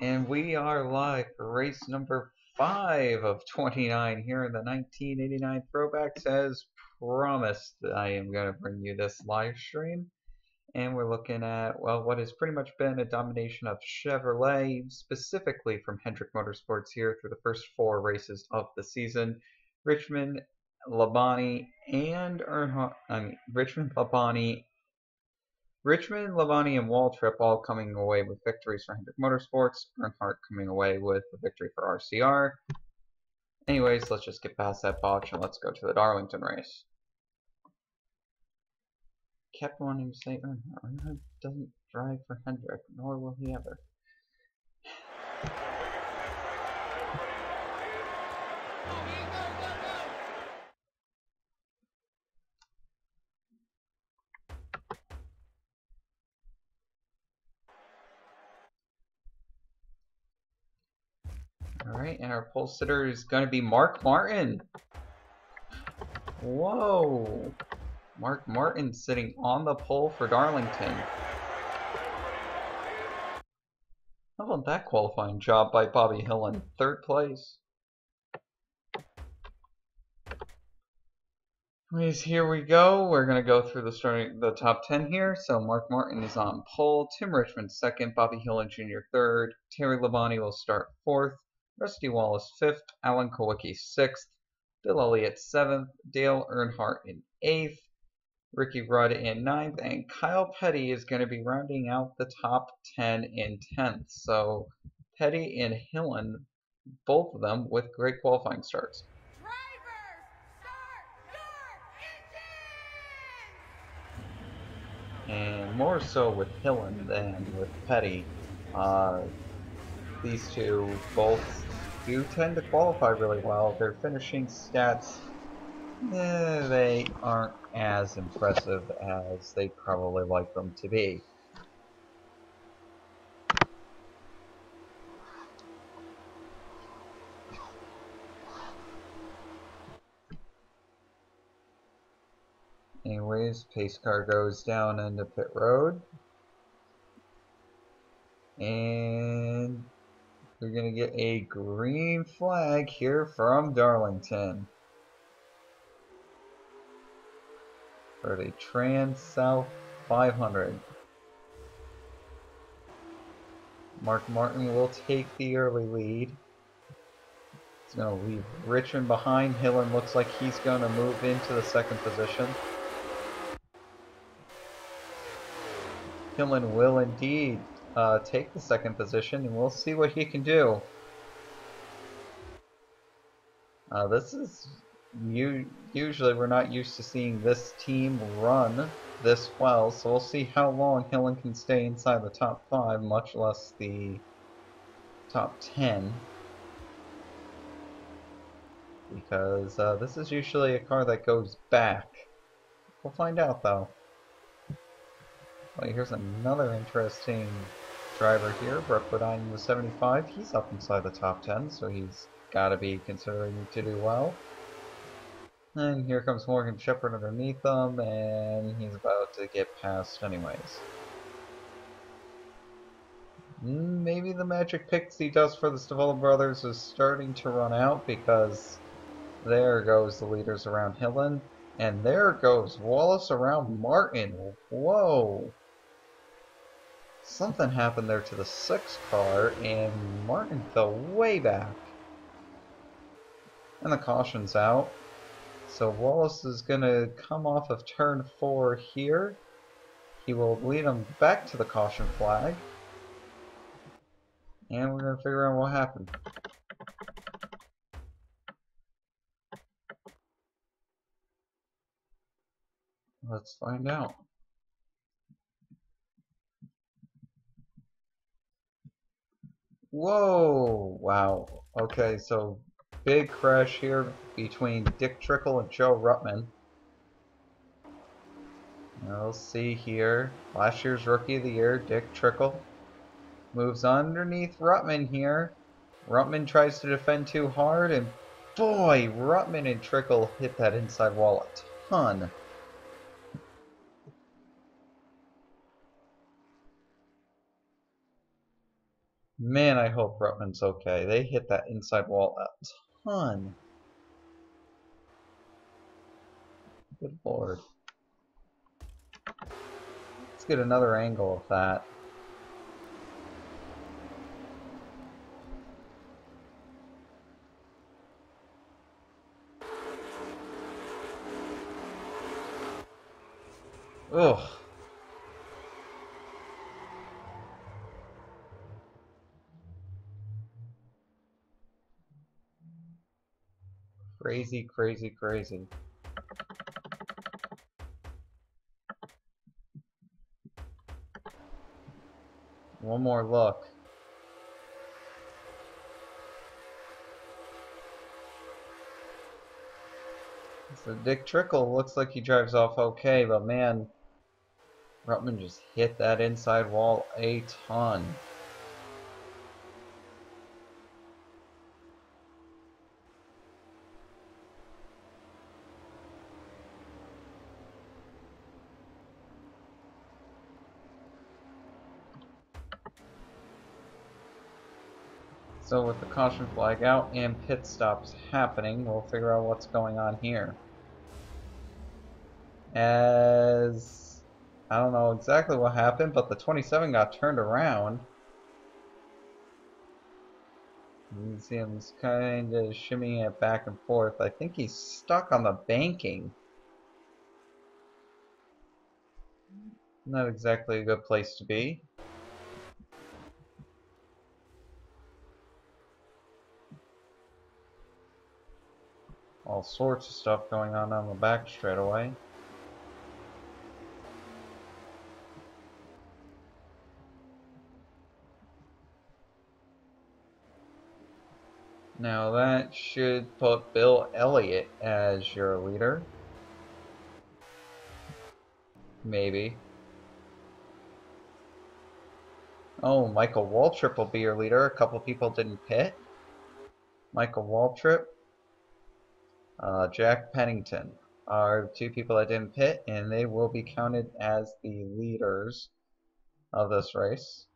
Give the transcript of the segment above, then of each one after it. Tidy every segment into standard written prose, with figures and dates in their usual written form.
And we are live for race number 5 of 29 here in the 1989 Throwbacks. As promised, I am going to bring you this live stream. And we're looking at, well, what has pretty much been a domination of Chevrolet, specifically from Hendrick Motorsports here through the first 4 races of the season. Richmond, Labonte, and Richmond, Labonte, and Waltrip all coming away with victories for Hendrick Motorsports. Earnhardt coming away with the victory for RCR. Anyways, let's just get past that botch and let's go to the Darlington race. Kept wanting to say Earnhardt. Earnhardt doesn't drive for Hendrick, nor will he ever. Alright, and our pole sitter is going to be Mark Martin. Whoa! Mark Martin sitting on the pole for Darlington. How about that qualifying job by Bobby Hill in 3rd place? Anyways, here we go. We're going to go through the top 10 here. So Mark Martin is on pole, Tim Richmond 2nd, Bobby Hill Jr. 3rd, Terry Labonte will start 4th, Rusty Wallace 5th, Alan Kowicki 6th, Bill Elliott 7th, Dale Earnhardt in 8th, Ricky Rudd in 9th, and Kyle Petty is going to be rounding out the top 10 in 10th. So Petty and Hillen, both of them with great qualifying starts. And more so with Hillen than with Petty. These two both do tend to qualify really well. Their finishing stats, they aren't as impressive as they'd probably like them to be. Anyways, pace car goes down into pit road. And we're going to get a green flag here from Darlington for the TranSouth 500. Mark Martin will take the early lead. He's going to leave Richmond behind. Hillen looks like he's going to move into the 2nd position. Hillen will indeed take the 2nd position, and we'll see what he can do. This is usually we're not used to seeing this team run this well, so we'll see how long Hillen can stay inside the top 5, much less the top 10. Because this is usually a car that goes back. We'll find out though. Well, here's another interesting driver here, Brett Bodine with 75. He's up inside the top 10, so he's got to be considering to do well. And here comes Morgan Shepherd underneath him, and he's about to get passed anyways. Maybe the magic pixie dust for the Stavella brothers is starting to run out, because there goes the leaders around Hillen, and there goes Wallace around Martin. Whoa! Something happened there to the 6th car, and Martin fell way back. And the caution's out. So Wallace is going to come off of turn 4 here. He will lead him back to the caution flag. And we're going to figure out what happened. Let's find out. Whoa! Wow. Okay, so big crash here between Dick Trickle and Joe Ruttman. We'll see here. Last year's Rookie of the Year, Dick Trickle, moves underneath Ruttman here. Ruttman tries to defend too hard, and boy, Ruttman and Trickle hit that inside wall a ton. Man, I hope Rutman's okay. They hit that inside wall a ton. Good lord. Let's get another angle of that. Ugh. Crazy, crazy, crazy. One more look. So Dick Trickle looks like he drives off okay, but man, Rutman just hit that inside wall a ton. So with the caution flag out and pit stops happening, we'll figure out what's going on here. As I don't know exactly what happened, but the 27 got turned around. You can see him kind of shimmying it back and forth. I think he's stuck on the banking. Not exactly a good place to be. All sorts of stuff going on the back straightaway. Now that should put Bill Elliott as your leader. Maybe. Oh, Michael Waltrip will be your leader. A couple people didn't pit. Michael Waltrip, Jack Pennington are two people that didn't pit, and they will be counted as the leaders of this race.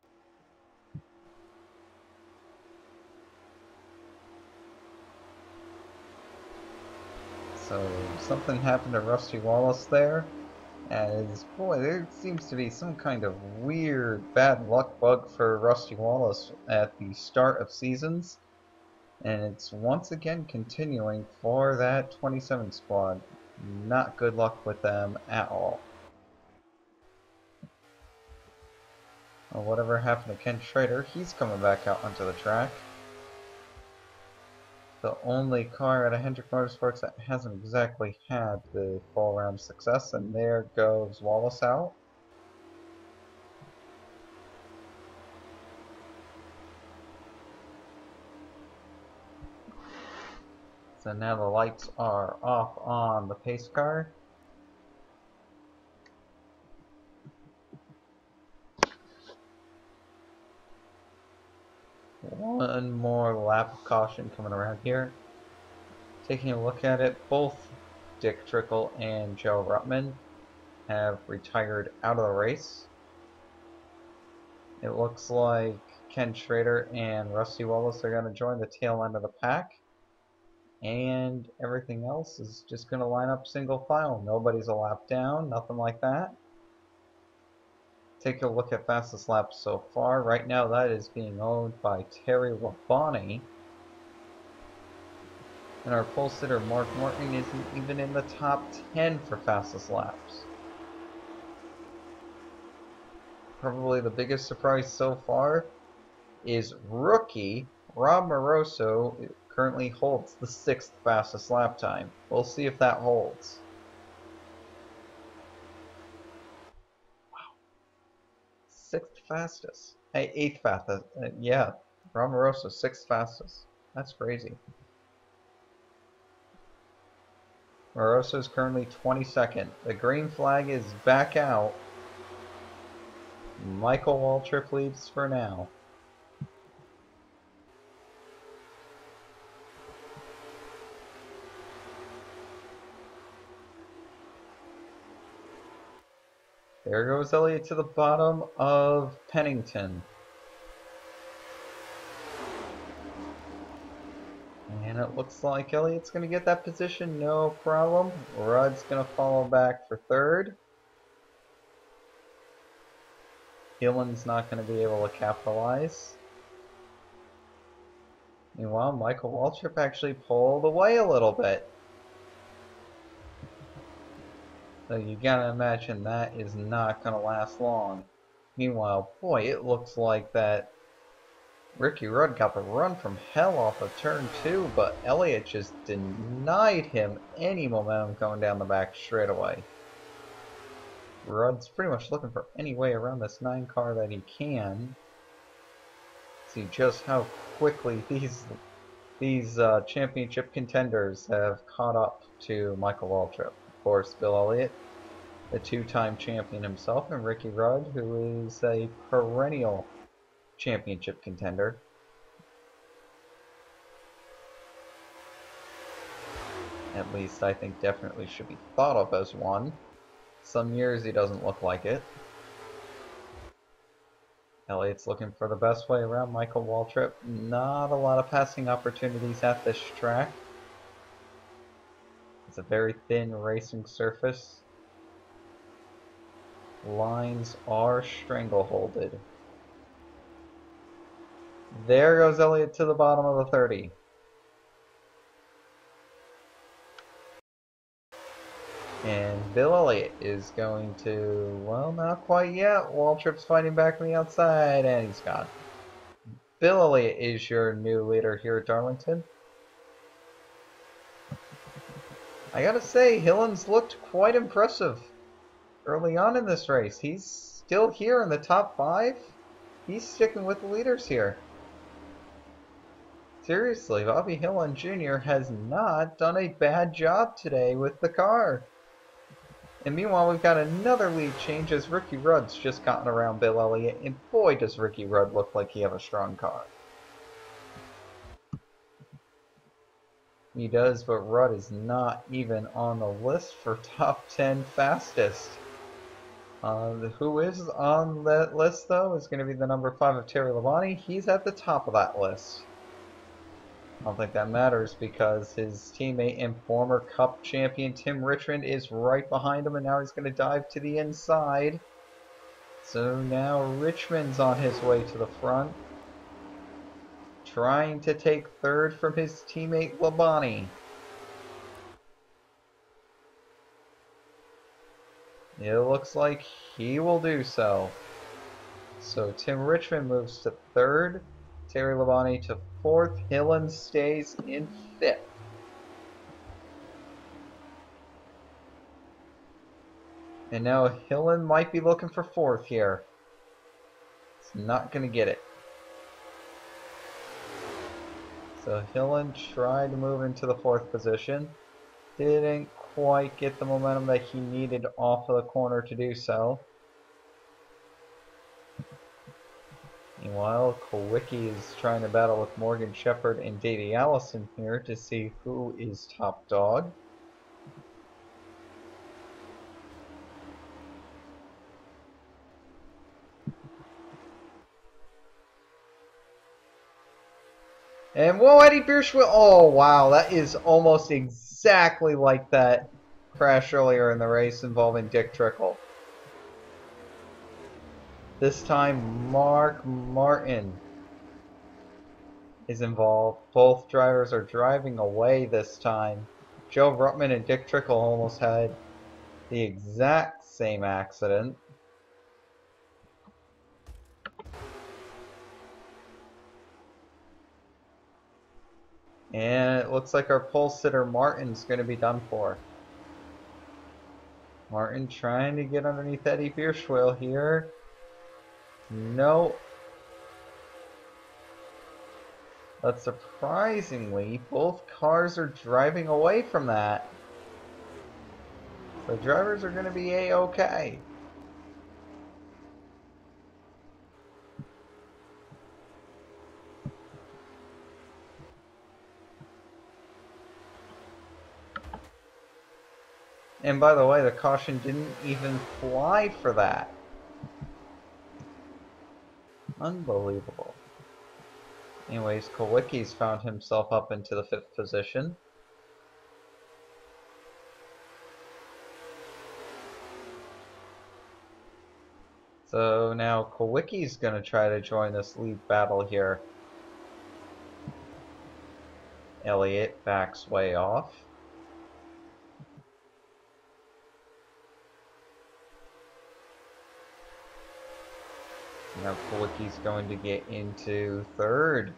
So something happened to Rusty Wallace there, as boy, there seems to be some kind of weird bad luck bug for Rusty Wallace at the start of seasons, and it's once again continuing for that 27 squad. Not good luck with them at all. Well, whatever happened to Ken Schrader, he's coming back out onto the track. The only car at Hendrick Motorsports that hasn't exactly had the full round success, and there goes Wallace out. So now the lights are off on the pace car. One more lap of caution coming around here. Taking a look at it, both Dick Trickle and Joe Rutman have retired out of the race. It looks like Ken Schrader and Rusty Wallace are going to join the tail end of the pack. And everything else is just going to line up single file. Nobody's a lap down, nothing like that. Take a look at fastest lap so far. Right now that is being owned by Terry Labonte. And our pole sitter Mark Martin isn't even in the top 10 for fastest laps. Probably the biggest surprise so far is rookie Rob Moroso currently holds the 6th fastest lap time. We'll see if that holds. Wow. 6th fastest. Hey, 8th fastest. Yeah, Rob Moroso, 6th fastest. That's crazy. Moroso is currently 22nd. The green flag is back out. Michael Waltrip leads for now. There goes Elliott to the bottom of Pennington. And it looks like Elliott's going to get that position, no problem. Rudd's going to follow back for third. Gillen's not going to be able to capitalize. Meanwhile, Michael Waltrip actually pulled away a little bit. So you gotta imagine that is not gonna last long. Meanwhile, boy, it looks like that Ricky Rudd got the run from hell off of turn 2, but Elliott just denied him any momentum going down the back straightaway. Rudd's pretty much looking for any way around this 9 car that he can. See just how quickly these championship contenders have caught up to Michael Waltrip. Of course, Bill Elliott, the 2-time champion himself, and Ricky Rudd, who is a perennial championship contender. At least I think definitely should be thought of as one. Some years he doesn't look like it. Elliott's looking for the best way around Michael Waltrip. Not a lot of passing opportunities at this track. It's a very thin racing surface. Lines are strangleholded. There goes Elliott to the bottom of the 30. And Bill Elliott is going to, well, not quite yet. Waltrip's fighting back from the outside, and he's gone. Bill Elliott is your new leader here at Darlington. I gotta say, Hillen's looked quite impressive early on in this race. He's still here in the top 5. He's sticking with the leaders here. Seriously, Bobby Hillen Jr. has not done a bad job today with the car. And meanwhile, we've got another lead change as Ricky Rudd's just gotten around Bill Elliott. And boy, does Ricky Rudd look like he has a strong car. He does, but Rudd is not even on the list for top 10 fastest. Who is on that list, though, is going to be the number 5 of Terry Labonte. He's at the top of that list. I don't think that matters because his teammate and former Cup champion Tim Richmond is right behind him, and now he's going to dive to the inside. So now Richmond's on his way to the front, trying to take third from his teammate Labonte. It looks like he will do so. So Tim Richmond moves to third, Terry Labonte to 4th, Hillen stays in 5th. And now Hillen might be looking for 4th here. He's not going to get it. So Hillen tried to move into the 4th position. Didn't quite get the momentum that he needed off of the corner to do so. Meanwhile, Kowicki is trying to battle with Morgan Shepherd and Davey Allison here to see who is top dog. And whoa, Eddie Bierschwil. Oh, wow. That is almost exactly like that crash earlier in the race involving Dick Trickle. This time, Mark Martin is involved. Both drivers are driving away this time. Joe Ruttman and Dick Trickle almost had the exact same accident. And it looks like our pole sitter Martin's going to be done for. Martin trying to get underneath Eddie Bierschwil here. No. But surprisingly, both cars are driving away from that. The drivers are going to be A-okay. And by the way, the caution didn't even fly for that. Unbelievable. Anyways, Kowicki's found himself up into the 5th position. So now Kowicki's going to try to join this lead battle here. Elliott backs way off. Now Kowicki's going to get into 3rd.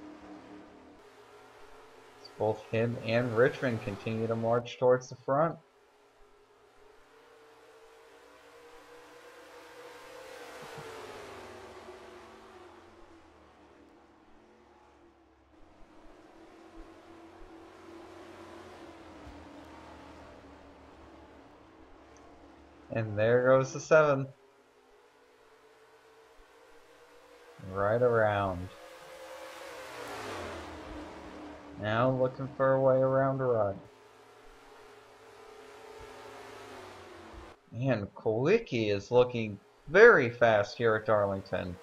Both him and Richmond continue to march towards the front. And there goes the 7. Right around. Now looking for a way around Rudd. And Kowicki is looking very fast here at Darlington.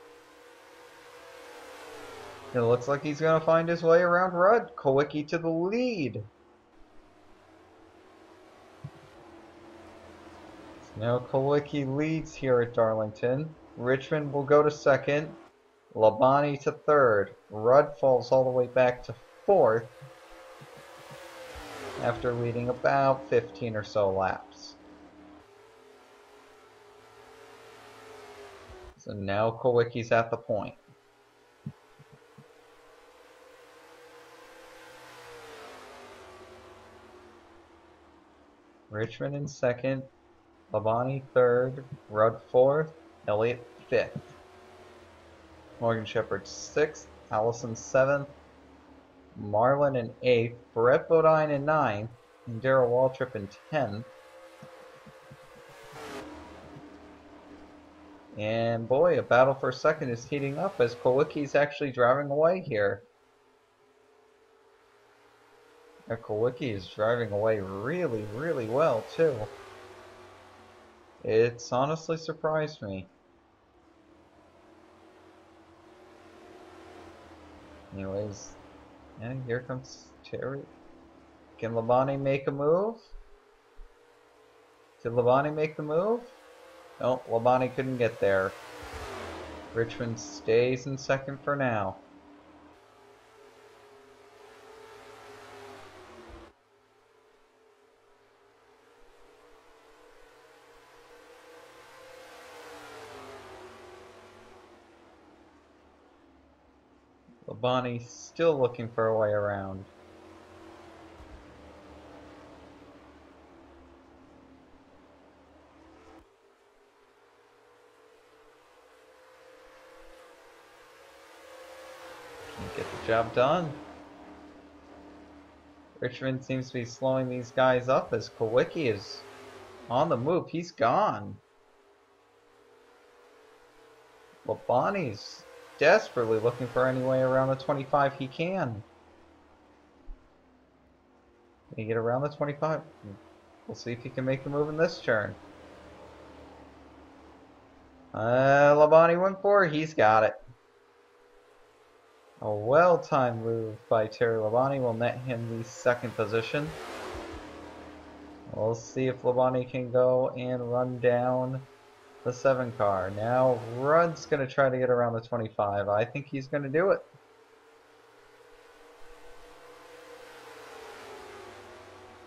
It looks like he's going to find his way around Rudd. Kowicki to the lead. Now Kowicki leads here at Darlington. Richmond will go to 2nd. Labonte to 3rd. Rudd falls all the way back to 4th after leading about 15 or so laps. So now Kowicki's at the point. Richmond in 2nd. Labonte 3rd, Rudd 4th, Elliott 5th. Morgan Shepherd 6th, Allison 7th, Marlin in 8th, Brett Bodine in 9th, and Darrell Waltrip in 10th. And boy, a battle for 2nd is heating up as Kowicki's actually driving away here. And Kowicki is driving away really, really well too. It's honestly surprised me. Anyways, and here comes Terry. Can Labonte make a move? Did Labonte make the move? No, Labonte couldn't get there. Richmond stays in 2nd for now. Labonte still looking for a way around. Can't get the job done. Richmond seems to be slowing these guys up as Kowicki is on the move. He's gone. Labonte's desperately looking for any way around the 25 he can. Can he get around the 25? We'll see if he can make the move in this turn. Labonte went for it. He's got it. A well-timed move by Terry Labonte will net him the 2nd position. We'll see if Labonte can go and run down the 7 car. Now Rudd's going to try to get around the 25. I think he's going to do it.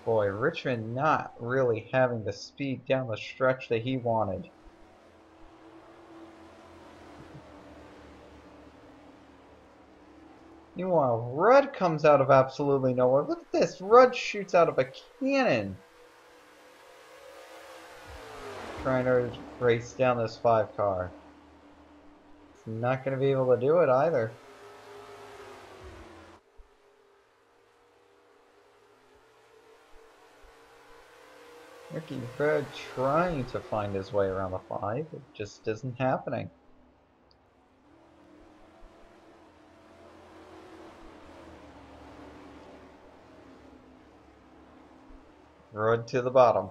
Boy, Richmond not really having the speed down the stretch that he wanted. Meanwhile, Rudd comes out of absolutely nowhere. Look at this. Rudd shoots out of a cannon. Trying to race down this 5 car. He's not going to be able to do it either. Ricky Rudd trying to find his way around the 5. It just isn't happening. Rudd to the bottom.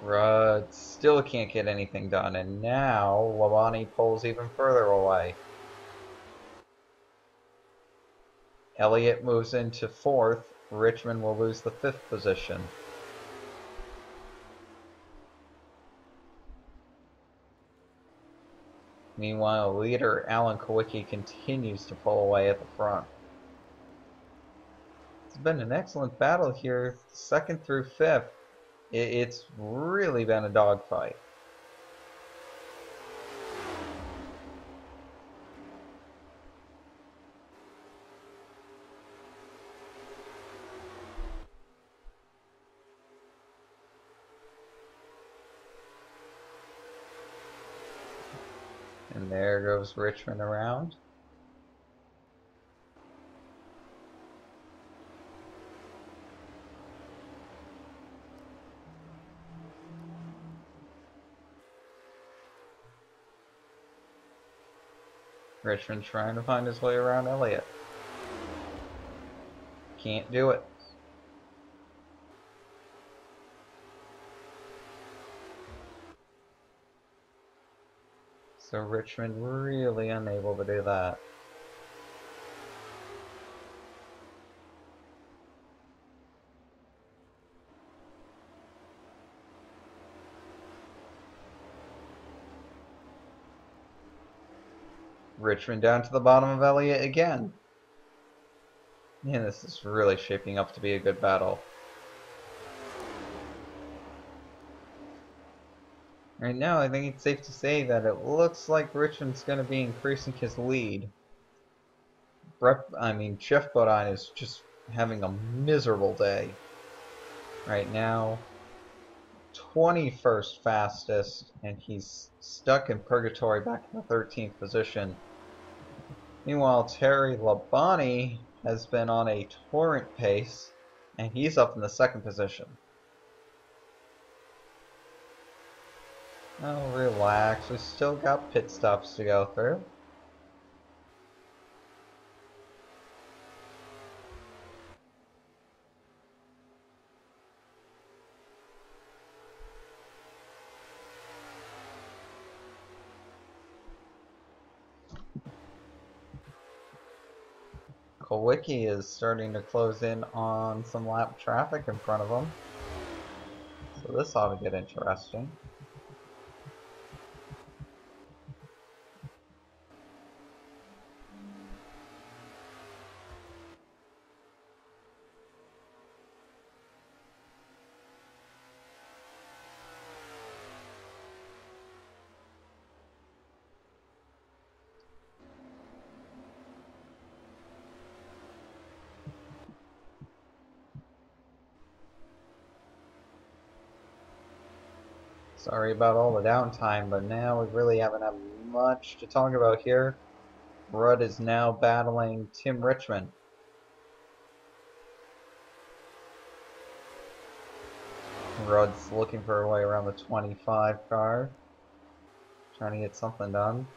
Rudd still can't get anything done, and now Labani pulls even further away. Elliott moves into 4th. Richmond will lose the 5th position. Meanwhile, leader Alan Kowicki continues to pull away at the front. It's been an excellent battle here, 2nd through 5th. It's really been a dogfight. And there goes Richmond around. Richmond trying to find his way around Elliott. Can't do it. So Richmond really unable to do that. Richmond down to the bottom of Elliott again. Man, this is really shaping up to be a good battle. Right now, I think it's safe to say that it looks like Richmond's going to be increasing his lead. Jeff Bodine is just having a miserable day. Right now, 21st fastest, and he's stuck in purgatory back in the 13th position. Meanwhile, Terry Labonte has been on a torrent pace, and he's up in the 2nd position. Oh, relax. We still got pit stops to go through. Kowicki is starting to close in on some lap traffic in front of him. So this ought to get interesting. Sorry about all the downtime, but now we really haven't had much to talk about here. Rudd is now battling Tim Richmond. Rudd's looking for a way around the 25 car, trying to get something done.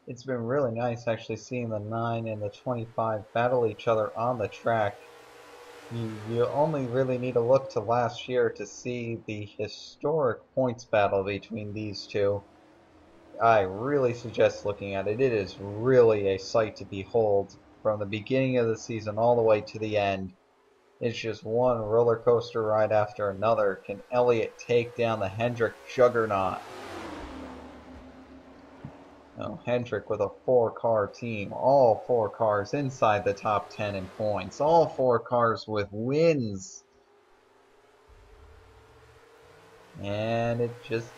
It's been really nice actually seeing the 9 and the 25 battle each other on the track. You only really need to look to last year to see the historic points battle between these two. I really suggest looking at it. It is really a sight to behold from the beginning of the season all the way to the end. It's just one roller coaster ride after another. Can Elliott take down the Hendrick juggernaut? Oh, Hendrick with a 4-car team. All 4 cars inside the top 10 in points. All 4 cars with wins. And it just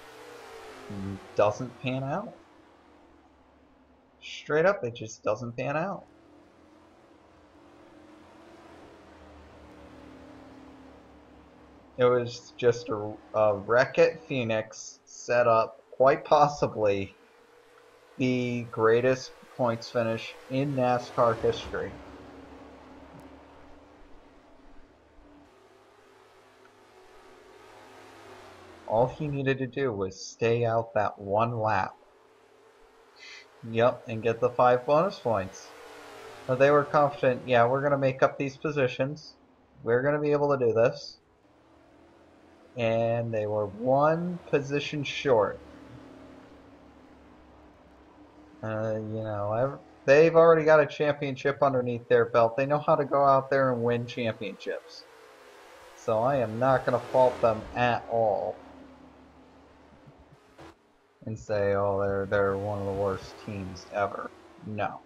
doesn't pan out. Straight up, it just doesn't pan out. It was just a wreck at Phoenix set up, quite possibly, the greatest points finish in NASCAR history. All he needed to do was stay out that one lap. Yep, and get the 5 bonus points. So they were confident, yeah, we're going to make up these positions. We're going to be able to do this. and they were one position short. You know, they've already got a championship underneath their belt. They know how to go out there and win championships. So I am not going to fault them at all and say, oh, they're one of the worst teams ever. No.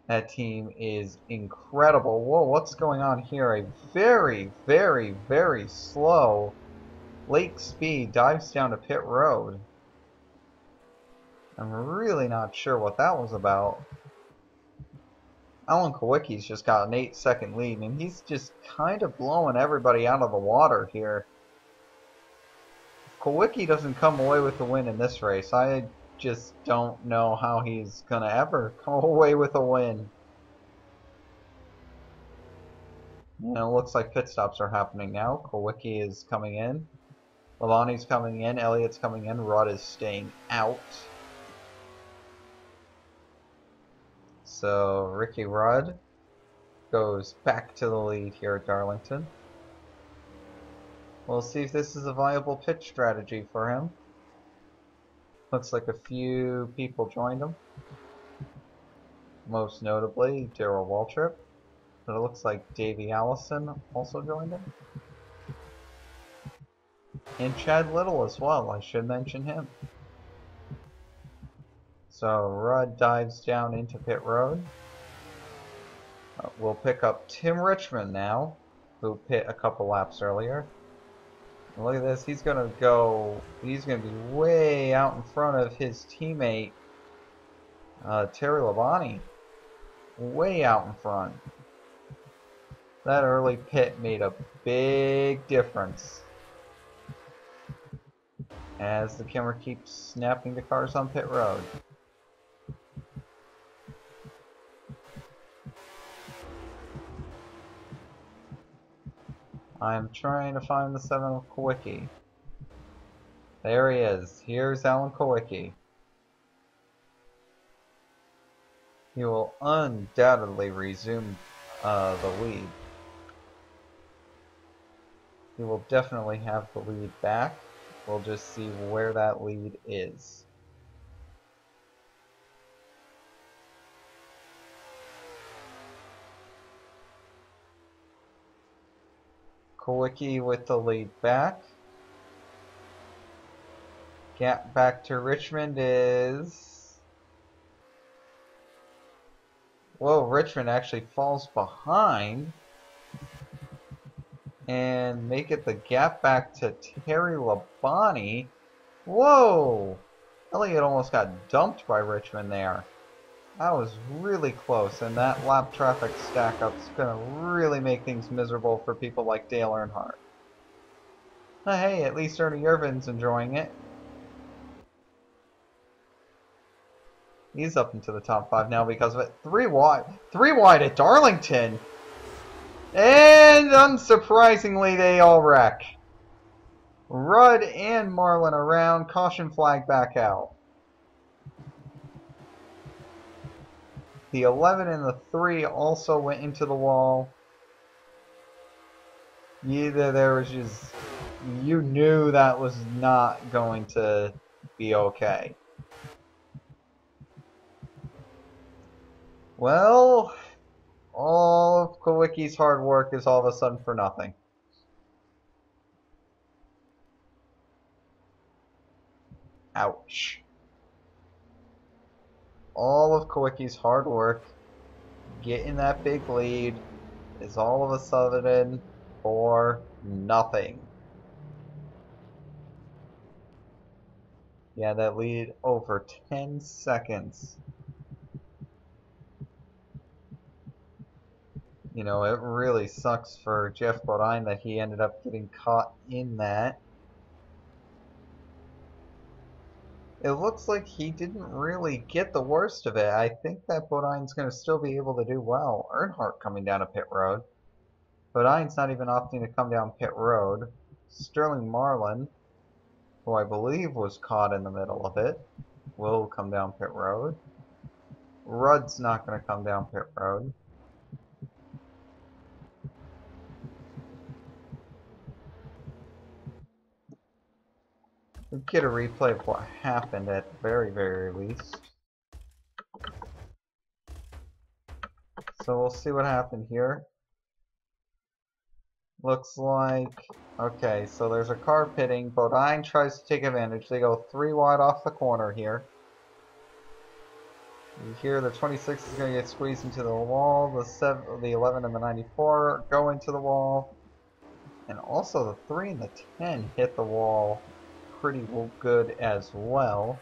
That team is incredible. Whoa, what's going on here? A very, very, very slow Lake Speed dives down to pit road. I'm really not sure what that was about. Alan Kowicki's just got an 8-second lead, and he's just kind of blowing everybody out of the water here. If Kowicki doesn't come away with the win in this race, I just don't know how he's going to ever come away with a win. You know, it looks like pit stops are happening now. Kowicki is coming in. Lavani's coming in. Elliott's coming in. Rudd is staying out. So Ricky Rudd goes back to the lead here at Darlington. We'll see if this is a viable pit strategy for him. Looks like a few people joined him. Most notably, Darrell Waltrip. But it looks like Davey Allison also joined him. And Chad Little as well, I should mention him. So Rudd dives down into pit road. We'll pick up Tim Richmond now, who pit a couple laps earlier. And look at this, he's gonna be way out in front of his teammate Terry Labonte. Way out in front. That early pit made a big difference. As the camera keeps snapping to cars on pit road. I'm trying to find the 7 of Kowicki. There he is. Here's Alan Kowicki. He will undoubtedly resume the lead. He will definitely have the lead back. We'll just see where that lead is. Kowicki with the lead back. Gap back to Richmond is... Whoa, Richmond actually falls behind. And make it the gap back to Terry Labonte. Whoa! Elliott almost got dumped by Richmond there. That was really close, and that lap traffic stack-up's gonna really make things miserable for people like Dale Earnhardt. Hey, at least Ernie Irvin's enjoying it. He's up into the top 5 now because of it. 3 wide. 3 wide at Darlington! And unsurprisingly, they all wreck. Rudd and Marlin around. Caution flag back out. The 11 and the 3 also went into the wall. There was just... You knew that was not going to be okay. Well, all of Kowicki's hard work is all of a sudden for nothing. Ouch. All of Kowicki's hard work, getting that big lead, is all of a sudden for nothing. Yeah, that lead over 10 seconds. You know, it really sucks for Jeff Bodine that he ended up getting caught in that. It looks like he didn't really get the worst of it. I think that Bodine's going to still be able to do well. Earnhardt coming down a pit road. Bodine's not even opting to come down pit road. Sterling Marlin, who I believe was caught in the middle of it, will come down pit road. Rudd's not going to come down pit road. We get a replay of what happened at the very, very least. So we'll see what happened here. Looks like, okay, so there's a car pitting. Bodine tries to take advantage. They go 3 wide off the corner here. You hear the 26 is going to get squeezed into the wall. The 11 and the 94 go into the wall. And also the 3 and the 10 hit the wall pretty good as well.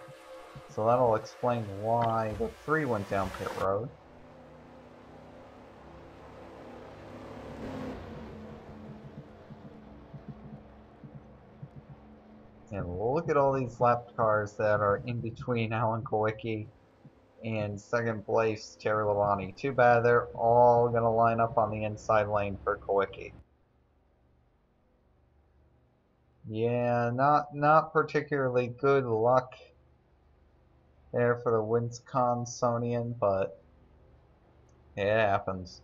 So that'll explain why the 3 went down pit road. And look at all these lap cars that are in between Alan Kowicki and second place Terry Labonte. Too bad they're all going to line up on the inside lane for Kowicki. Yeah, not particularly good luck there for the Wisconsinian, but it happens.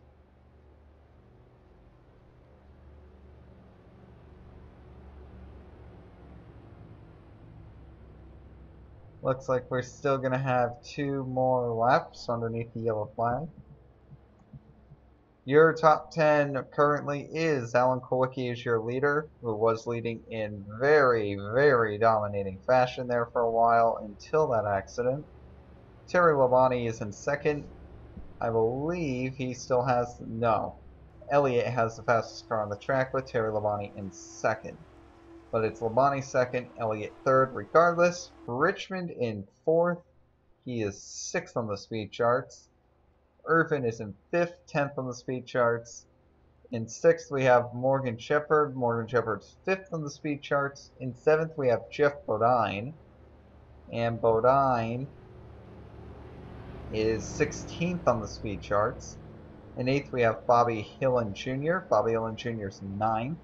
Looks like we're still going to have 2 more laps underneath the yellow flag. Your top 10 currently is Alan Kowicki as your leader, who was leading in very, very dominating fashion there for a while until that accident. Terry Labonte is in second. I believe he still has, no. Elliott has the fastest car on the track with Terry Labonte in second. But it's Labonte second, Elliott third. Regardless, Richmond in fourth. He is 6th on the speed charts. Irvin is in 5th, 10th on the speed charts. In 6th, we have Morgan Shepherd. Morgan Shepherd's 5th on the speed charts. In 7th, we have Jeff Bodine. And Bodine is 16th on the speed charts. In 8th, we have Bobby Hillen Jr. Bobby Hillen Jr. is 9th.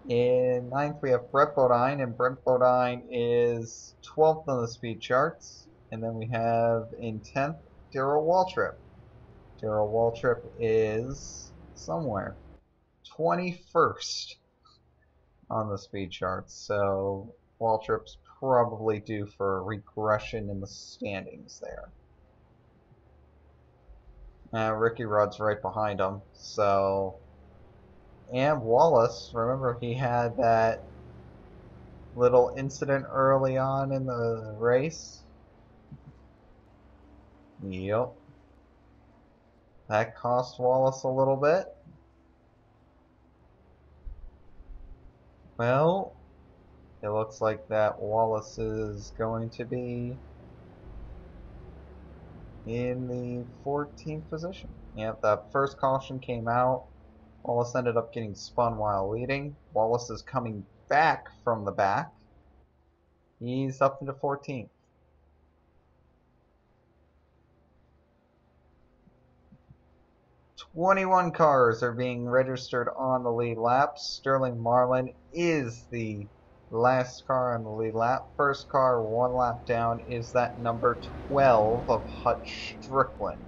In 9th, we have Brett Bodine, and Brett Bodine is 12th on the speed charts. And then we have in 10th, Darrell Waltrip. Darrell Waltrip is somewhere 21st on the speed charts. So Waltrip's probably due for a regression in the standings there. Ricky Rudd's right behind him. So, and Wallace, remember he had that little incident early on in the race? Yep. That cost Wallace a little bit. Well, it looks like that Wallace is going to be in the 14th position. Yep, that first caution came out. Wallace ended up getting spun while leading. Wallace is coming back from the back. He's up into 14th. 21 cars are being registered on the lead lap. Sterling Marlin is the last car on the lead lap. First car 1 lap down is that number 12 of Hutch Strickland.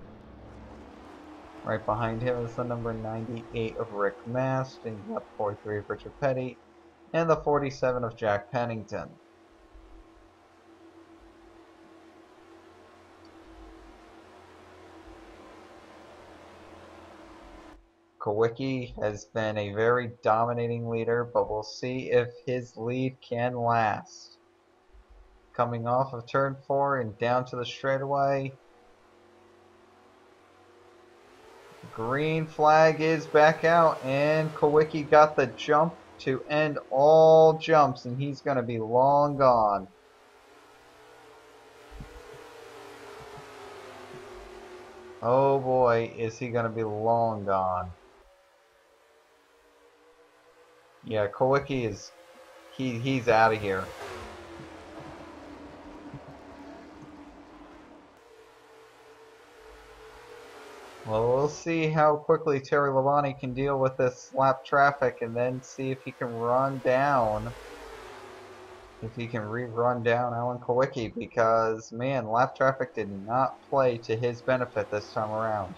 Right behind him is the number 98 of Rick Mast, and you got the 43 of Richard Petty, and the 47 of Jack Pennington. Kowicki has been a very dominating leader, but we'll see if his lead can last. Coming off of turn 4 and down to the straightaway. Green flag is back out, and Kowicki got the jump to end all jumps, and he's going to be long gone. Oh boy, is he going to be long gone. Yeah, Kowicki is, he's out of here. Well, we'll see how quickly Terry Labonte can deal with this lap traffic, and then see if he can run down, if he can rerun down Alan Kowicki, because, man, lap traffic did not play to his benefit this time around.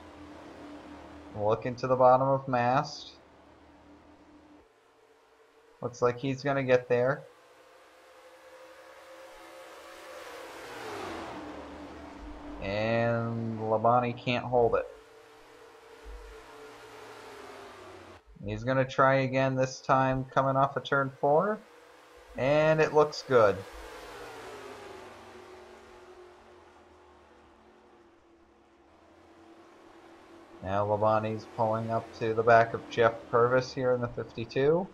Look into the bottom of Mast. Looks like he's going to get there. Labonte can't hold it. He's going to try again, this time coming off of turn 4. And it looks good. Now Labonte's pulling up to the back of Jeff Purvis here in the 52.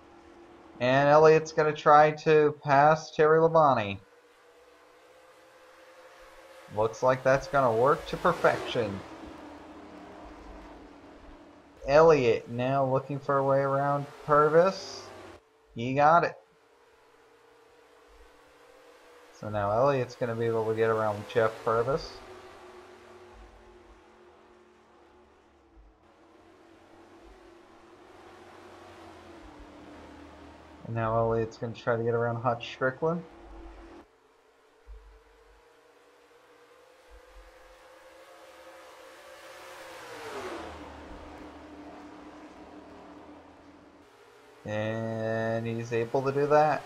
And Elliott's going to try to pass Terry Labonte. Looks like that's going to work to perfection. Elliott now looking for a way around Purvis. He got it. So now Elliott's going to be able to get around Jeff Purvis. And now Elliott's going to try to get around Hutch Strickland. And he's able to do that.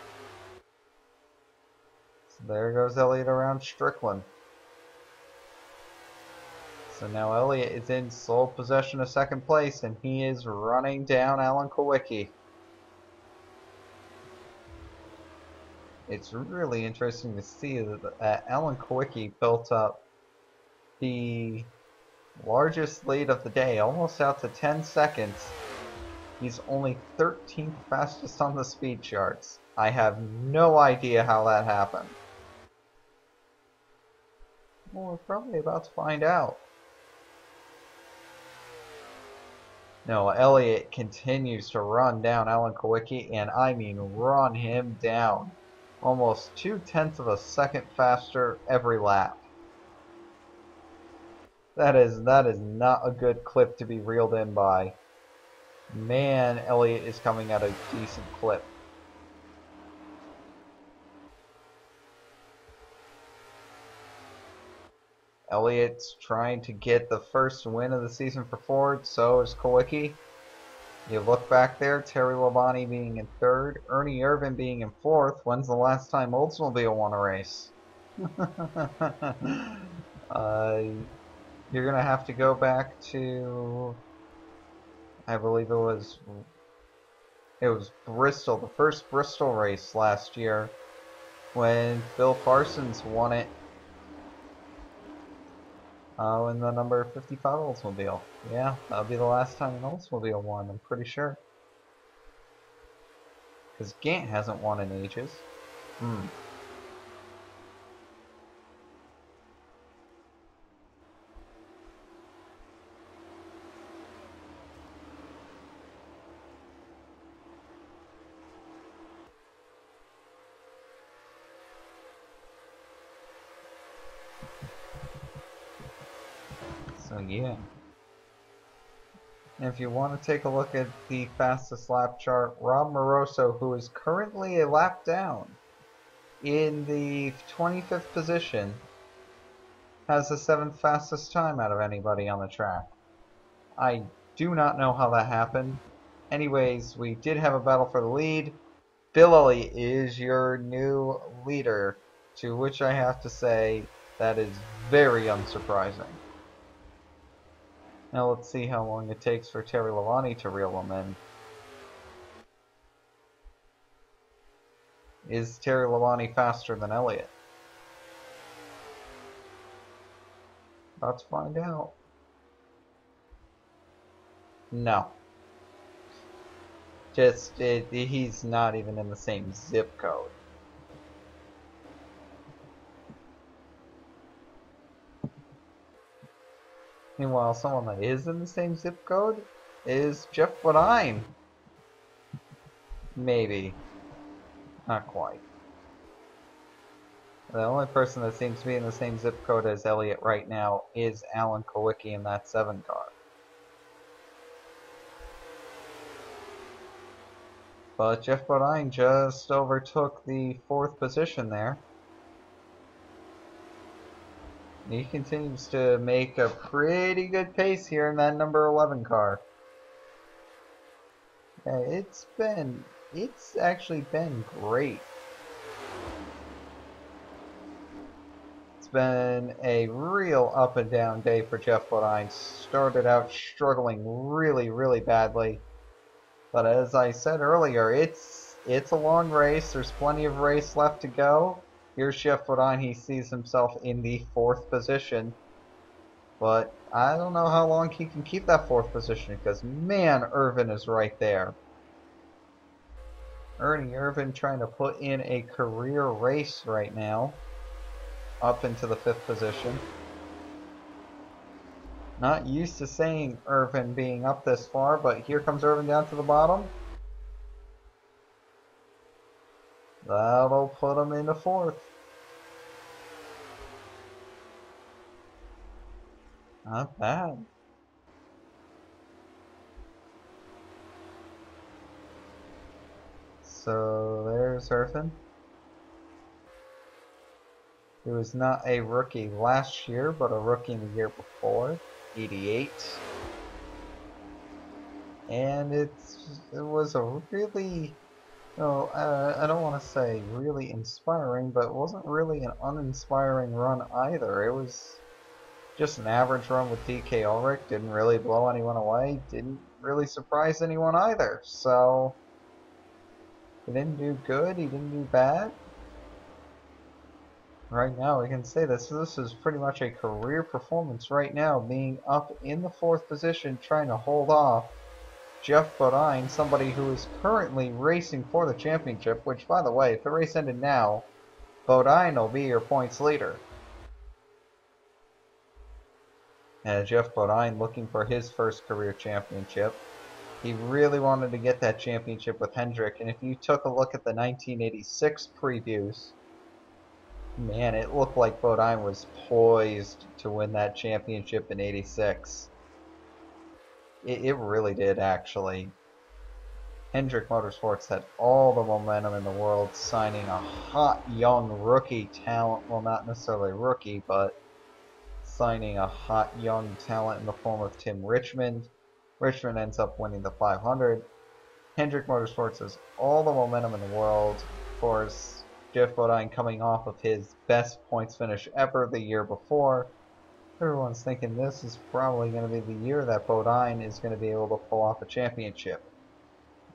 So there goes Elliott around Strickland. So now Elliott is in sole possession of second place, and he is running down Alan Kowicki. It's really interesting to see that Alan Kowicki built up the largest lead of the day, almost out to 10 seconds. He's only 13th fastest on the speed charts. I have no idea how that happened. Well, we're probably about to find out. No, Elliott continues to run down Alan Kowicki, and I mean run him down. Almost 0.2 of a second faster every lap. That is not a good clip to be reeled in by. Man, Elliott is coming at a decent clip. Elliott's trying to get the first win of the season for Ford, so is Kowicki. You look back there, Terry Labonte being in 3rd, Ernie Irvin being in 4th. When's the last time Oldsmobile won a race? You're going to have to go back to, I believe it was Bristol, the first Bristol race last year, when Bill Parsons won it in the number 55 Oldsmobile. Yeah, that'll be the last time an Oldsmobile won, I'm pretty sure. Because Gant hasn't won in ages. So yeah. And if you want to take a look at the fastest lap chart, Rob Moroso, who is currently a lap down in the 25th position, has the 7th fastest time out of anybody on the track. I do not know how that happened. Anyways, we did have a battle for the lead. Bill Elliott is your new leader, to which I have to say that is very unsurprising. Now let's see how long it takes for Terry Labonte to reel him in. Is Terry Labonte faster than Elliott? About to find out. No. He's not even in the same zip code. Meanwhile, someone that is in the same zip code is Jeff Bodine. Maybe. Not quite. The only person that seems to be in the same zip code as Elliott right now is Alan Kowicki in that 7 car. But Jeff Bodine just overtook the 4th position there. He continues to make a pretty good pace here in that number 11 car. Yeah, it's actually been great. It's been a real up and down day for Jeff Bodine. Started out struggling really, really badly. But as I said earlier, it's a long race. There's plenty of race left to go. Here's Jeff Bodine. He sees himself in the 4th position. But I don't know how long he can keep that 4th position because, man, Irvin is right there. Ernie Irvin trying to put in a career race right now. Up into the 5th position. Not used to seeing Irvin being up this far, but here comes Irvin down to the bottom. That'll put him into 4th. Not bad. So there's Irvin. He was not a rookie last year, but a rookie in the year before. 88. And it was a really, I don't want to say really inspiring, but it wasn't really an uninspiring run either. It was just an average run with DK Ulrich. Didn't really blow anyone away. Didn't really surprise anyone either. So he didn't do good. He didn't do bad. Right now, we can say this is pretty much a career performance right now, being up in the 4th position, trying to hold off Jeff Bodine, somebody who is currently racing for the championship, which, by the way, if the race ended now, Bodine will be your points leader. And Jeff Bodine looking for his first career championship. He really wanted to get that championship with Hendrick, and if you took a look at the 1986 previews, man, it looked like Bodine was poised to win that championship in '86. It really did, actually. Hendrick Motorsports had all the momentum in the world, signing a hot young rookie talent. Well, not necessarily rookie, but signing a hot young talent in the form of Tim Richmond. Richmond ends up winning the 500. Hendrick Motorsports has all the momentum in the world. Of course, Jeff Bodine coming off of his best points finish ever the year before. Everyone's thinking this is probably going to be the year that Bodine is going to be able to pull off a championship.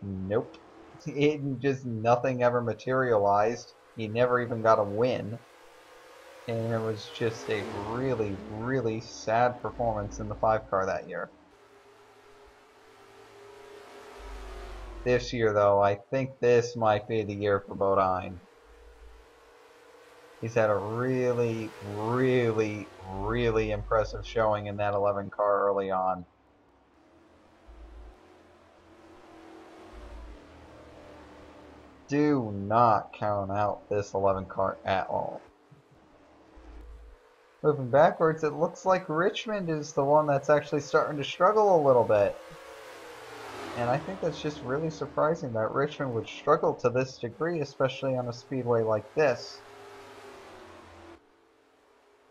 Nope. Nothing ever materialized. He never even got a win. And it was just a really, really sad performance in the 5 car that year. This year, though, I think this might be the year for Bodine. He's had a really, really, really impressive showing in that 11 car early on. Do not count out this 11 car at all. Moving backwards, it looks like Richmond is the one that's actually starting to struggle a little bit. And I think that's just really surprising that Richmond would struggle to this degree, especially on a speedway like this.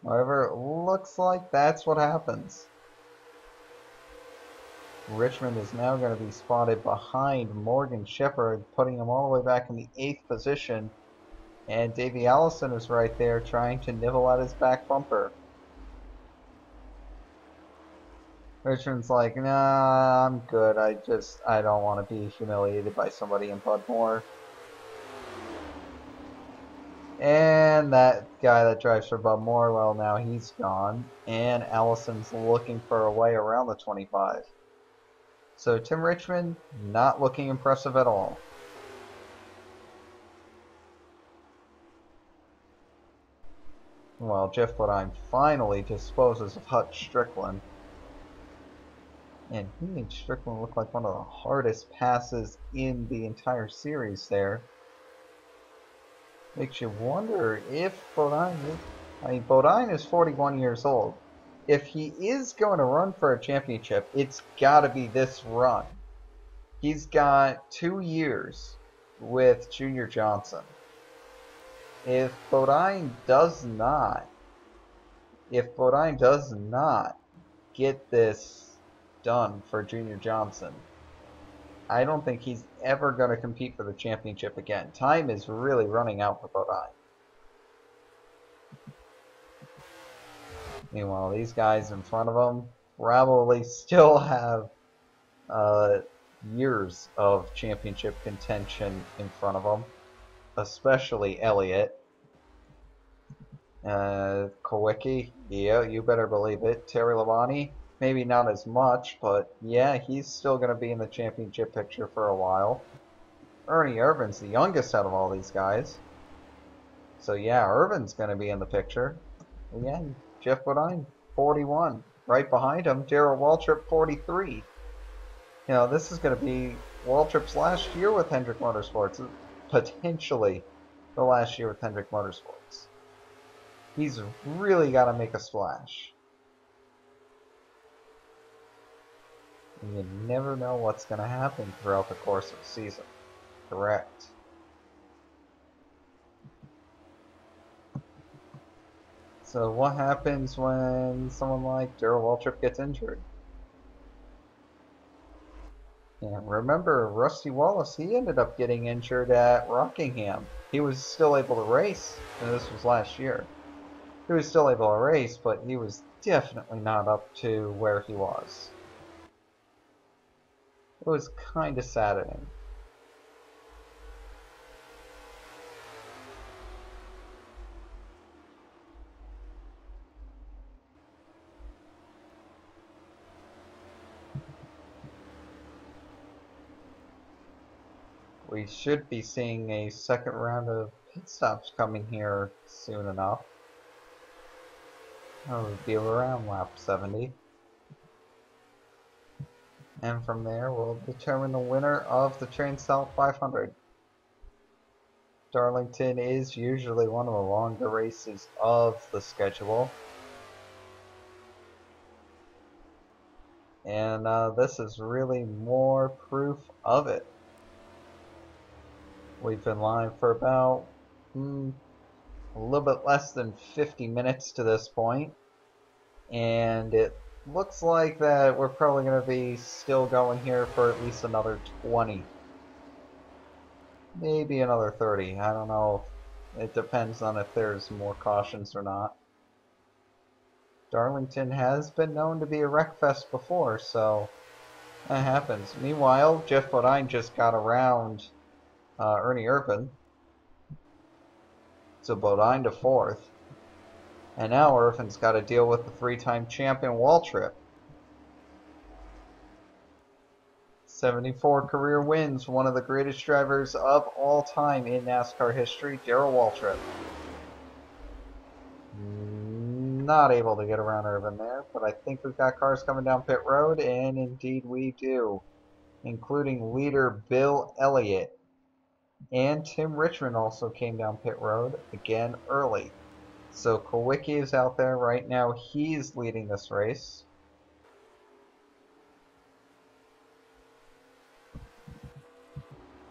However, it looks like that's what happens. Richmond is now going to be spotted behind Morgan Shepherd, putting him all the way back in the 8th position. And Davey Allison is right there trying to nibble at his back bumper. Richmond's like, nah, I'm good. I don't want to be humiliated by somebody in Budmore. And that guy that drives for Budmore, well, now he's gone. And Allison's looking for a way around the 25. So Tim Richmond, not looking impressive at all. Well, Jeff Bodine finally disposes of Hut Strickland. And he made Strickland look like one of the hardest passes in the entire series there. Makes you wonder if Bodine is... I mean, Bodine is 41 years old. If he is going to run for a championship, it's got to be this run. He's got 2 years with Junior Johnson. If Bodine does not get this done for Junior Johnson, I don't think he's ever going to compete for the championship again. Time is really running out for Bodine. Meanwhile, these guys in front of them probably still have years of championship contention in front of them, especially Elliott. Kowicki, yeah, you better believe it. Terry Labonte, maybe not as much, but yeah, he's still going to be in the championship picture for a while. Ernie Irvin's the youngest out of all these guys. So yeah, Irvin's going to be in the picture. Again, Jeff Bodine, 41. Right behind him, Darrell Waltrip, 43. You know, this is going to be Waltrip's last year with Hendrick Motorsports. Potentially the last year with Hendrick Motorsports. He's really got to make a splash. And you never know what's going to happen throughout the course of the season. Correct. So what happens when someone like Darrell Waltrip gets injured? Yeah, remember Rusty Wallace, he ended up getting injured at Rockingham. He was still able to race, and this was last year. He was still able to race, but he was definitely not up to where he was. It was kind of saddening. We should be seeing a second round of pit stops coming here soon enough. That would be around lap 70. And from there, we'll determine the winner of the TranSouth 500. Darlington is usually one of the longer races of the schedule. And this is really more proof of it. We've been live for about a little bit less than 50 minutes to this point, and it looks like that we're probably going to be still going here for at least another 20, maybe another 30. I don't know. It depends on if there's more cautions or not. Darlington has been known to be a wreckfest before, so that happens. Meanwhile, Jeff Bodine just got around Ernie Irvin. So Bodine to 4th. And now Irvin's got to deal with the 3-time champion Waltrip. 74 career wins, one of the greatest drivers of all time in NASCAR history, Darrell Waltrip. Not able to get around Irvin there, but I think we've got cars coming down pit road, and indeed we do, including leader Bill Elliott. And Tim Richmond also came down pit road, again early. So Kowicki is out there right now. He's leading this race.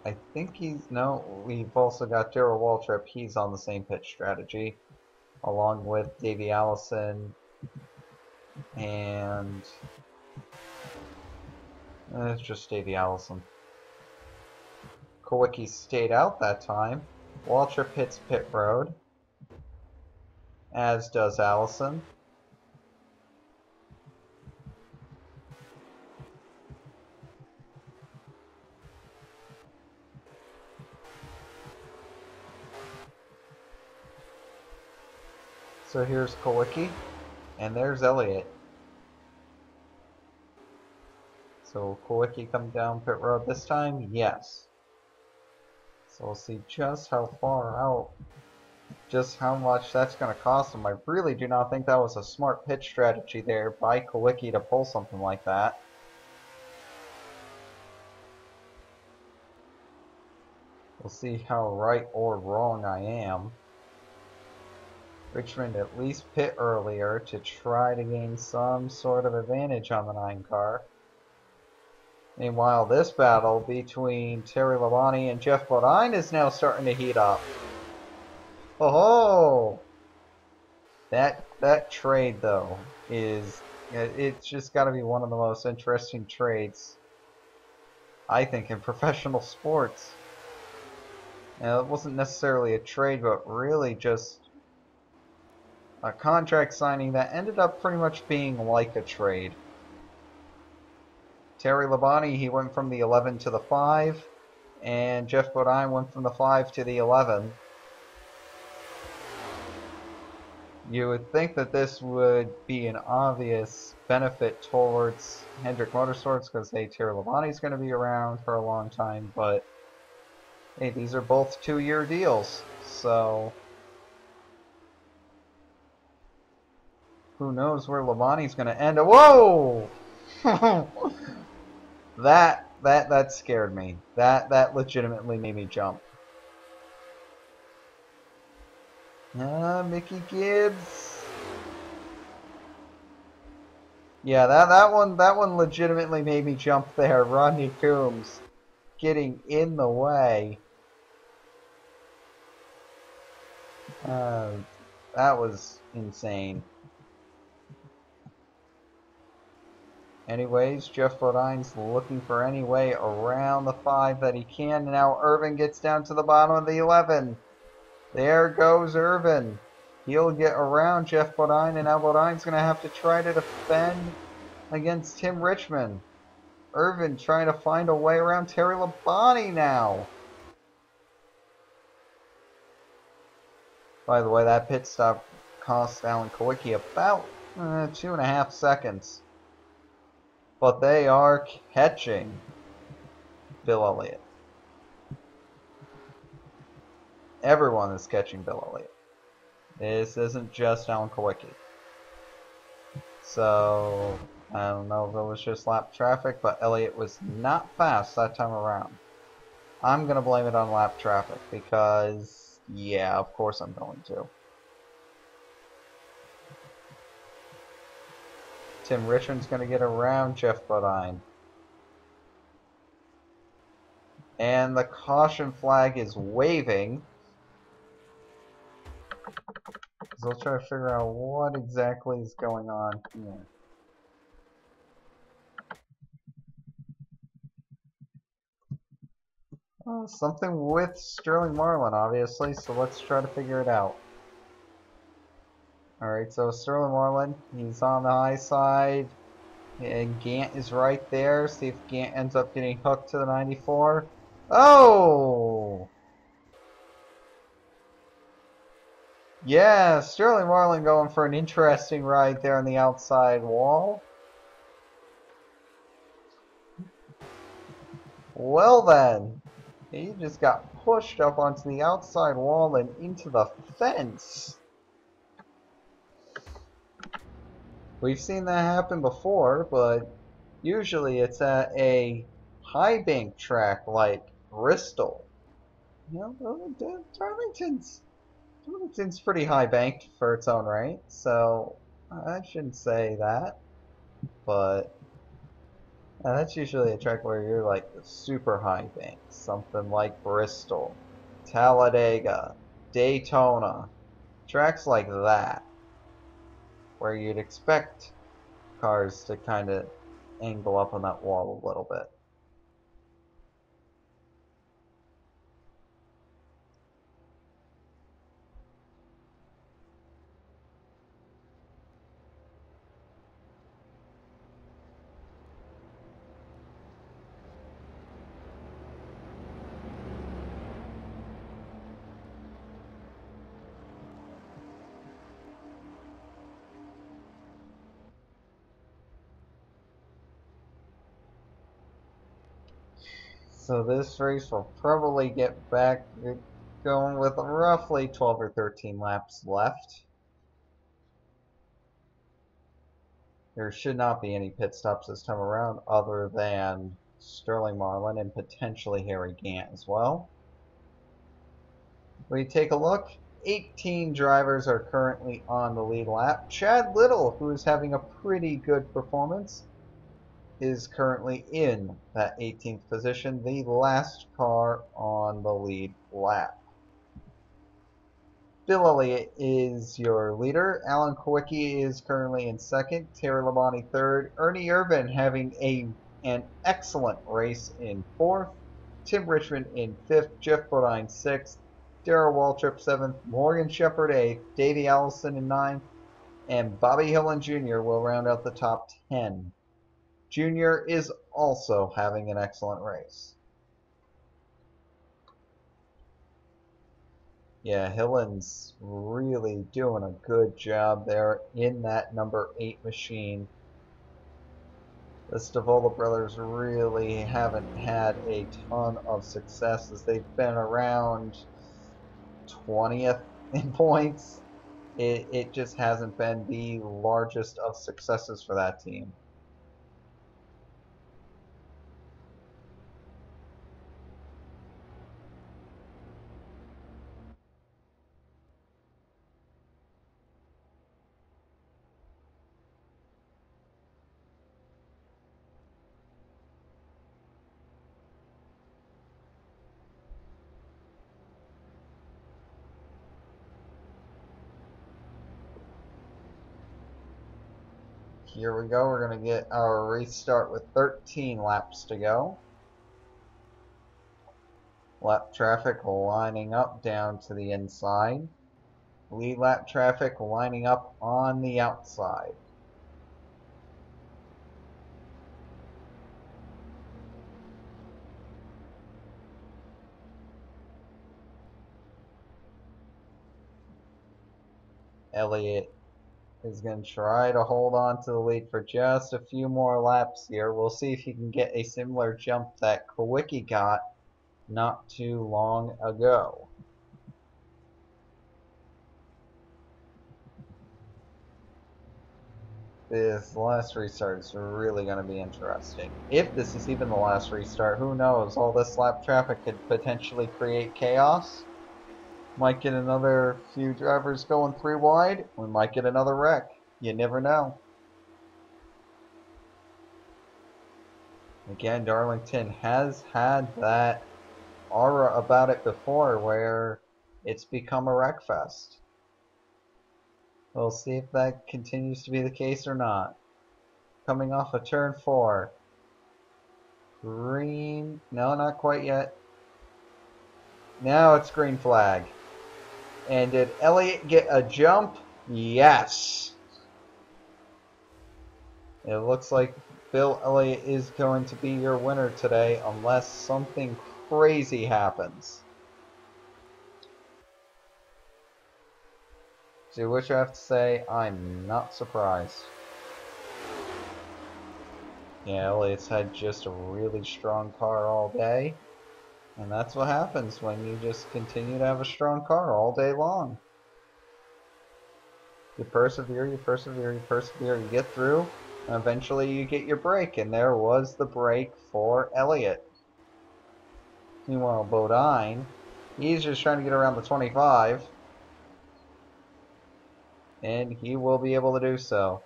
I think we've also got Darrell Waltrip. He's on the same pit strategy, along with Davey Allison and it's just Davey Allison. Kowicki stayed out that time. Waltrip hits pit road, as does Allison. So here's Kowicki, and there's Elliott. So Kowicki come down pit road this time? Yes. So we'll see just how far out, just how much that's going to cost him. I really do not think that was a smart pit strategy there by Kowicki to pull something like that. We'll see how right or wrong I am. Richmond at least pit earlier to try to gain some sort of advantage on the 9 car. Meanwhile, this battle between Terry Labonte and Jeff Bodine is now starting to heat up. Oh, that trade though it's just got to be one of the most interesting trades, I think, in professional sports. Now, it wasn't necessarily a trade, but really just a contract signing that ended up pretty much being like a trade. Terry Labonte, he went from the 11 to the 5, and Jeff Bodine went from the 5 to the 11. You would think that this would be an obvious benefit towards Hendrick Motorsports because, hey, Terry Labonte's going to be around for a long time, but hey, these are both 2-year deals, so who knows where Labonte's going to end. Whoa! that scared me. That legitimately made me jump. Mickey Gibbs. Yeah, that one legitimately made me jump there. Rodney Coombs getting in the way. That was insane. Anyways, Jeff Bodine's looking for any way around the 5 that he can. And now Irvin gets down to the bottom of the 11. There goes Irvin. He'll get around Jeff Bodine, and now Bodine's going to have to try to defend against Tim Richmond. Irvin trying to find a way around Terry Labonte now. By the way, that pit stop cost Alan Kowicki about 2.5 seconds. But they are catching Bill Elliott. Everyone is catching Bill Elliott. This isn't just Alan Kowicki. So, I don't know if it was just lap traffic, but Elliott was not fast that time around. I'm going to blame it on lap traffic because, yeah, of course I'm going to. Tim Richmond's going to get around Jeff Bodine. And the caution flag is waving. So let's try to figure out what exactly is going on here. Something with Sterling Marlin, obviously, so let's try to figure it out. Alright, so Sterling Marlin, he's on the high side, and Gant is right there. See if Gant ends up getting hooked to the 94. Oh! Yeah, Sterling Marlin going for an interesting ride there on the outside wall. Well then, he just got pushed up onto the outside wall and into the fence. We've seen that happen before, but usually it's at a high bank track like Bristol. You know, Darlington's pretty high banked for its own right, so I shouldn't say that. But that's usually a track where you're like the super high bank, something like Bristol, Talladega, Daytona, tracks like that, where you'd expect cars to kind of angle up on that wall a little bit. So this race will probably get back going with roughly 12 or 13 laps left. There should not be any pit stops this time around other than Sterling Marlin and potentially Harry Gant as well. We take a look. 18 drivers are currently on the lead lap. Chad Little, who is having a pretty good performance, is currently in that 18th position, the last car on the lead lap. Bill Elliott is your leader. Alan Kowicki is currently in second. Terry Labonte third. Ernie Irvin having an excellent race in fourth. Tim Richmond in fifth. Jeff Bodine sixth. Darrell Waltrip 7th, Morgan Shepherd 8th, Davey Allison in 9th, and Bobby Hillin Jr. will round out the top 10. Jr. is also having an excellent race. Yeah, Hillen's really doing a good job there in that number 8 machine. The Stavola brothers really haven't had a ton of success as they've been around 20th in points. It just hasn't been the largest of successes for that team. Here we go. We're going to get our race start with 13 laps to go. Lap traffic lining up down to the inside. Lead lap traffic lining up on the outside. Elliott is going to try to hold on to the lead for just a few more laps here. We'll see if he can get a similar jump that Kawicki got not too long ago. This last restart is really going to be interesting. If this is even the last restart, who knows? All this lap traffic could potentially create chaos. Might get another few drivers going 3 wide. We might get another wreck. You never know. Again, Darlington has had that aura about it before where it's become a wreck fest. We'll see if that continues to be the case or not. Coming off of turn 4. Green. No, not quite yet. Now it's green flag. And did Elliott get a jump? Yes. It looks like Bill Elliott is going to be your winner today unless something crazy happens. To which I have to say, I'm not surprised. Yeah, Elliott's had just a really strong car all day. And that's what happens when you just continue to have a strong car all day long. You persevere, you persevere, you persevere, you get through, and eventually you get your break. And there was the break for Elliott. Meanwhile, Bodine, he's just trying to get around the 25. And he will be able to do so.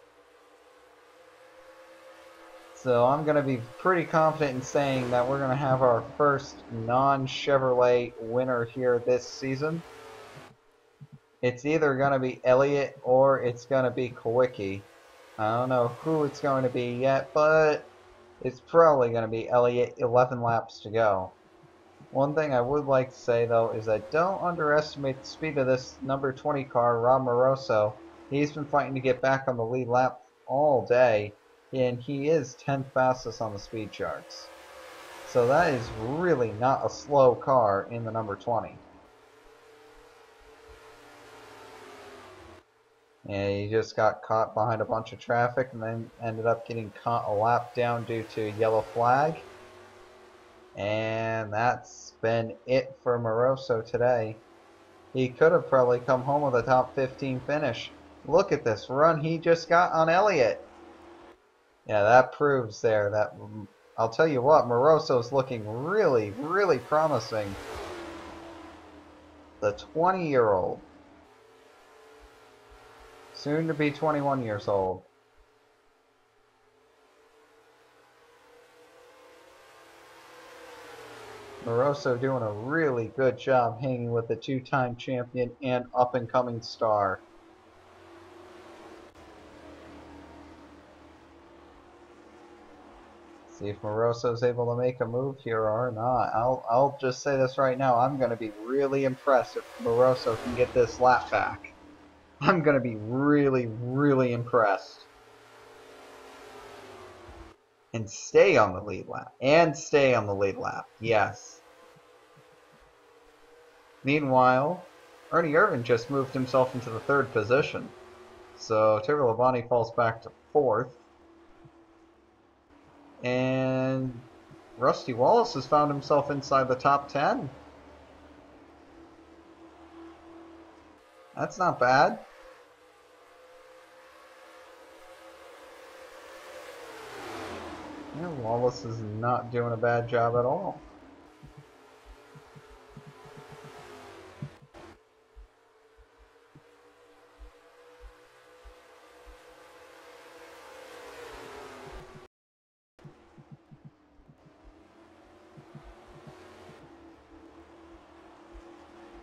So I'm going to be pretty confident in saying that we're going to have our first non-Chevrolet winner here this season. It's either going to be Elliott or it's going to be Kawicki. I don't know who it's going to be yet, but it's probably going to be Elliott. 11 laps to go. One thing I would like to say, though, is that don't underestimate the speed of this number 20 car, Rob Moroso. He's been fighting to get back on the lead lap all day, and he is 10th fastest on the speed charts. So that is really not a slow car in the number 20. And he just got caught behind a bunch of traffic and then ended up getting caught a lap down due to a yellow flag. And that's been it for Moroso today. He could have probably come home with a top 15 finish. Look at this run he just got on Elliott. Yeah, that proves there that, I'll tell you what, Moroso's looking really, really promising. The 20-year-old. Soon to be 21 years old. Moroso doing a really good job hanging with the 2-time champion and up-and-coming star. See if Moroso's able to make a move here or not. I'll just say this right now. I'm going to be really impressed if Moroso can get this lap back. I'm going to be really, really impressed. And stay on the lead lap. And stay on the lead lap. Yes. Meanwhile, Ernie Irvin just moved himself into the 3rd position. So Terry Labonte falls back to 4th. And Rusty Wallace has found himself inside the top 10. That's not bad. Yeah, Wallace is not doing a bad job at all.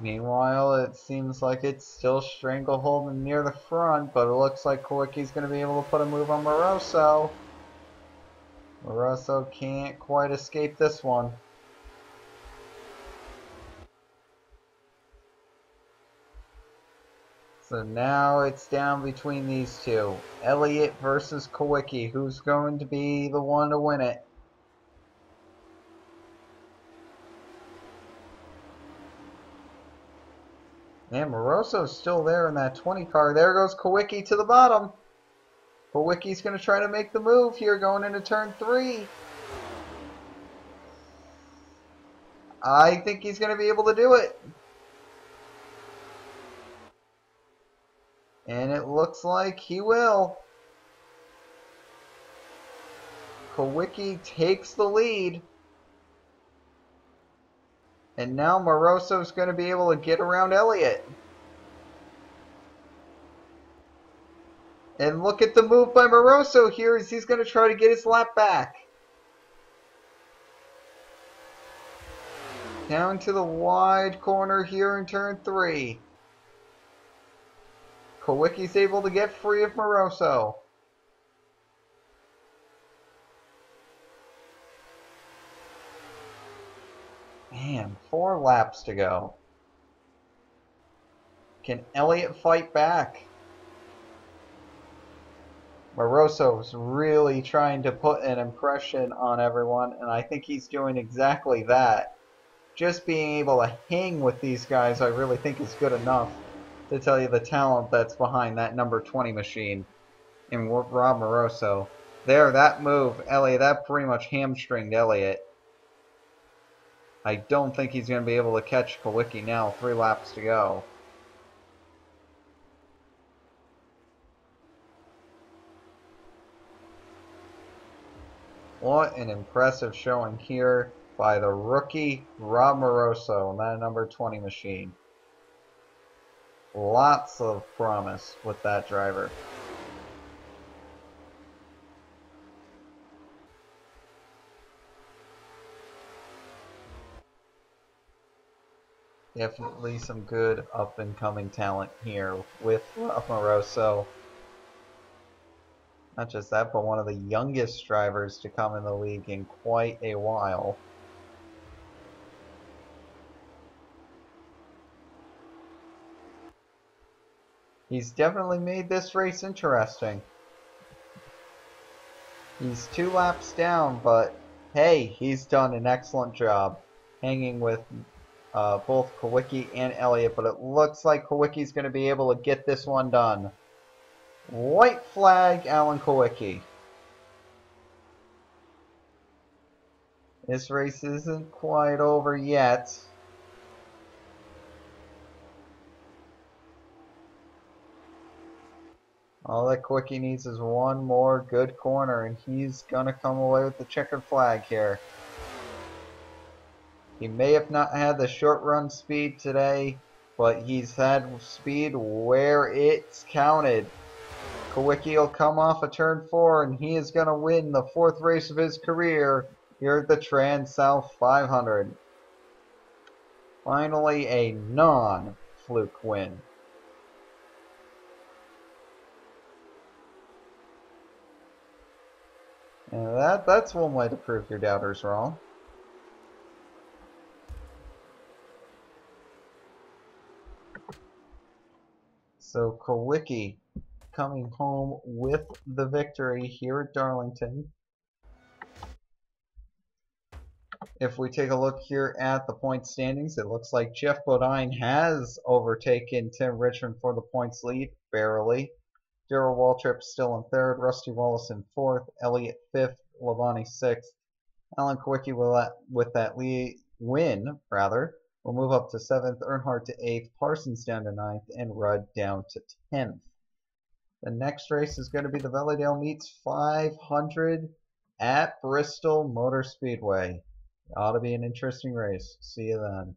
Meanwhile, it seems like it's still stranglehold near the front, but it looks like Kawicki's going to be able to put a move on Moroso. Moroso can't quite escape this one. So now it's down between these two. Elliott versus Kawicki. Who's going to be the one to win it? And Moroso's still there in that 20 car. There goes Kawicki to the bottom. Kawicki's going to try to make the move here going into turn 3. I think he's going to be able to do it. And it looks like he will. Kawicki takes the lead. And now Moroso's going to be able to get around Elliott. And look at the move by Moroso here as he's going to try to get his lap back. Down to the wide corner here in turn 3. Kawicki's able to get free of Moroso. Man, 4 laps to go. Can Elliott fight back? Moroso's really trying to put an impression on everyone, and I think he's doing exactly that. Just being able to hang with these guys I really think is good enough to tell you the talent that's behind that number 20 machine in Rob Moroso. There, that move, Elliott, that pretty much hamstringed Elliott. I don't think he's going to be able to catch Kawicki now. 3 laps to go. What an impressive showing here by the rookie Rob Moroso and that number 20 machine. Lots of promise with that driver. Definitely some good up-and-coming talent here with Rob Moroso. Not just that, but one of the youngest drivers to come in the league in quite a while. He's definitely made this race interesting. He's 2 laps down, but hey, he's done an excellent job hanging with both Kawicki and Elliott, but it looks like Kawicki's going to be able to get this one done. White flag, Alan Kawicki. This race isn't quite over yet. All that Kawicki needs is one more good corner, and he's going to come away with the checkered flag here. He may have not had the short run speed today, but he's had speed where it's counted. Kawicki will come off of turn 4, and he is going to win the 4th race of his career here at the TranSouth 500. Finally, a non-fluke win. And that's one way to prove your doubters wrong. So Kowicki coming home with the victory here at Darlington. If we take a look here at the point standings, it looks like Jeff Bodine has overtaken Tim Richmond for the points lead, barely. Darrell Waltrip still in third, Rusty Wallace in fourth, Elliott fifth, Lavani sixth. Alan Kowicki with that win, will move up to seventh, Earnhardt to eighth, Parsons down to ninth, and Rudd down to 10th. The next race is going to be the Valleydale Meets 500 at Bristol Motor Speedway. Ought to be an interesting race. See you then.